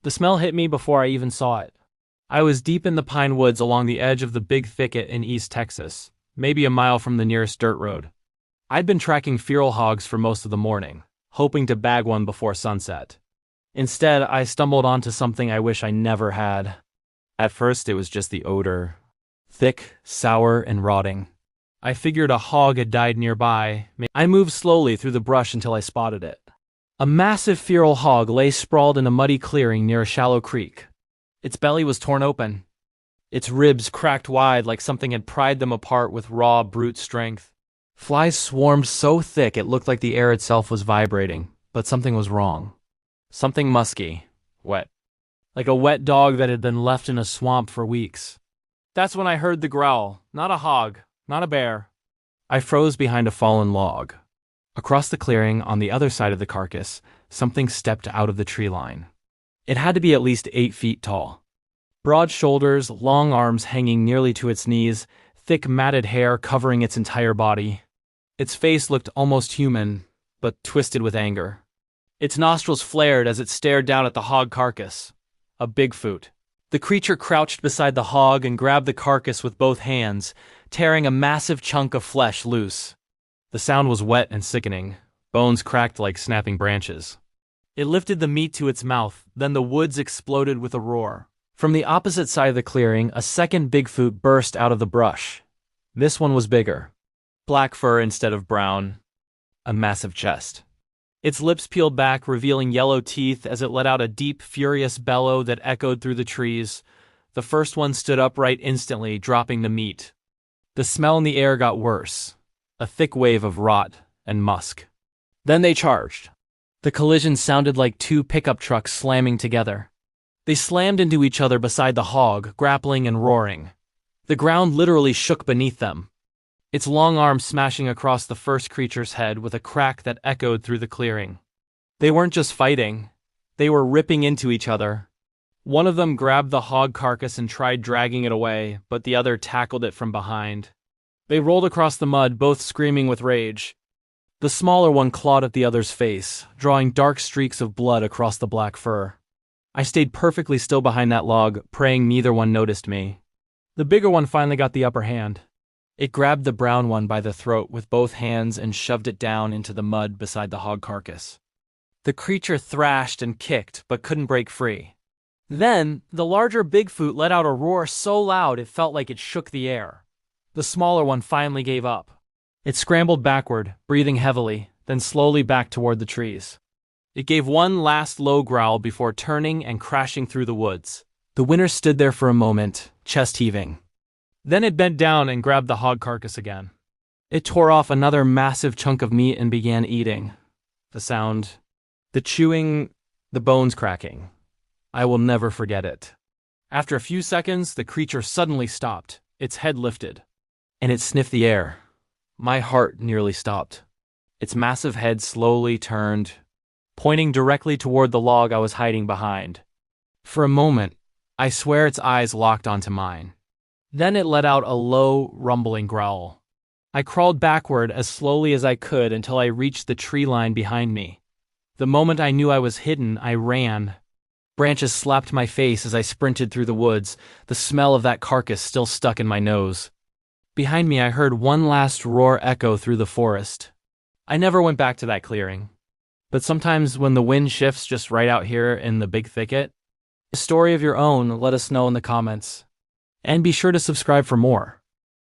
The smell hit me before I even saw it. I was deep in the pine woods along the edge of the big thicket in East Texas, maybe a mile from the nearest dirt road. I'd been tracking feral hogs for most of the morning, hoping to bag one before sunset. Instead, I stumbled onto something I wish I never had. At first, it was just the odor. Thick, sour, and rotting. I figured a hog had died nearby. I moved slowly through the brush until I spotted it. A massive feral hog lay sprawled in a muddy clearing near a shallow creek. Its belly was torn open. Its ribs cracked wide like something had pried them apart with raw, brute strength. Flies swarmed so thick it looked like the air itself was vibrating, but something was wrong. Something musky, wet. Like a wet dog that had been left in a swamp for weeks. That's when I heard the growl. Not a hog, not a bear. I froze behind a fallen log. Across the clearing, on the other side of the carcass, something stepped out of the tree line. It had to be at least 8 feet tall. Broad shoulders, long arms hanging nearly to its knees, thick matted hair covering its entire body. Its face looked almost human, but twisted with anger. Its nostrils flared as it stared down at the hog carcass. A Bigfoot. The creature crouched beside the hog and grabbed the carcass with both hands, tearing a massive chunk of flesh loose. The sound was wet and sickening. Bones cracked like snapping branches. It lifted the meat to its mouth, then the woods exploded with a roar. From the opposite side of the clearing, a second Bigfoot burst out of the brush. This one was bigger. Black fur instead of brown. A massive chest. Its lips peeled back, revealing yellow teeth as it let out a deep, furious bellow that echoed through the trees. The first one stood upright instantly, dropping the meat. The smell in the air got worse. A thick wave of rot and musk. Then they charged. The collision sounded like 2 pickup trucks slamming together. They slammed into each other beside the hog, grappling and roaring. The ground literally shook beneath them. Its long arms smashing across the first creature's head with a crack that echoed through the clearing. They weren't just fighting. They were ripping into each other. One of them grabbed the hog carcass and tried dragging it away, but the other tackled it from behind. They rolled across the mud, both screaming with rage. The smaller one clawed at the other's face, drawing dark streaks of blood across the black fur. I stayed perfectly still behind that log, praying neither one noticed me. The bigger one finally got the upper hand. It grabbed the brown one by the throat with both hands and shoved it down into the mud beside the hog carcass. The creature thrashed and kicked, but couldn't break free. Then, the larger Bigfoot let out a roar so loud it felt like it shook the air. The smaller one finally gave up. It scrambled backward, breathing heavily, then slowly back toward the trees. It gave one last low growl before turning and crashing through the woods. The winner stood there for a moment, chest heaving. Then it bent down and grabbed the hog carcass again. It tore off another massive chunk of meat and began eating. The sound, the chewing, the bones cracking. I will never forget it. After a few seconds, the creature suddenly stopped, its head lifted, and it sniffed the air. My heart nearly stopped. Its massive head slowly turned, pointing directly toward the log I was hiding behind. For a moment, I swear its eyes locked onto mine. Then it let out a low, rumbling growl. I crawled backward as slowly as I could until I reached the tree line behind me. The moment I knew I was hidden, I ran. Branches slapped my face as I sprinted through the woods, the smell of that carcass still stuck in my nose. Behind me, I heard one last roar echo through the forest. I never went back to that clearing. But sometimes when the wind shifts just right out here in the big thicket, a story of your own, let us know in the comments. And be sure to subscribe for more.